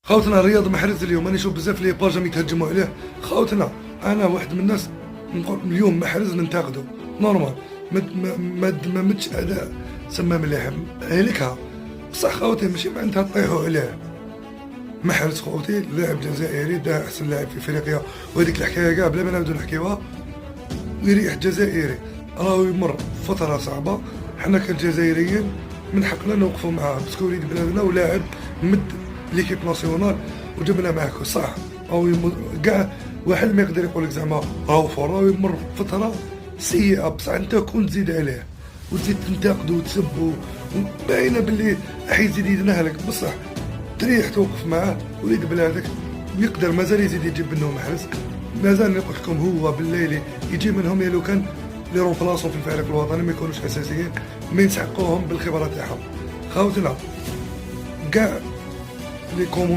خوتنا رياض محرز اليوم انا نشوف بزاف لي باجام يتهجموا عليه. خوتنا انا واحد من الناس نقول اليوم محرز ننتقدو نورمال ما مدش اداء سما مليح هلكها بصح خوتي ماشي معناتها طيحوا عليه. محرز خوتي لاعب جزائري دا احسن لاعب في افريقيا وهذيك الحكايه كاع بلا ما نبداو نحكيوها. يريح جزائري راهو يمر فتره صعبه، حنا كجزائريين من حقنا نوقفوا معاه باسكو وليد بلادنا ولاعب مد ليكيب ناسيونال وجبنا معاك صح. او كاع واحد ما يقدر يقول لك زعما راهو فور، راهو يمر فتره سيئه بصح انت كون تزيد عليه وتزيد تنتقدو وتسبو باينه باللي راح يزيد يدنهلك، بصح تريح توقف معاه وليد بلادك يقدر مازال يزيد يجيب منهم محرز. مازال نقول لكم هو بالليل يجي منهم يا لو كان لي رومبلاسون في الفريق الوطني ما يكونوش اساسيين ما يسحقوهم بالخبره تاعهم. خوتنا كاع لي كومون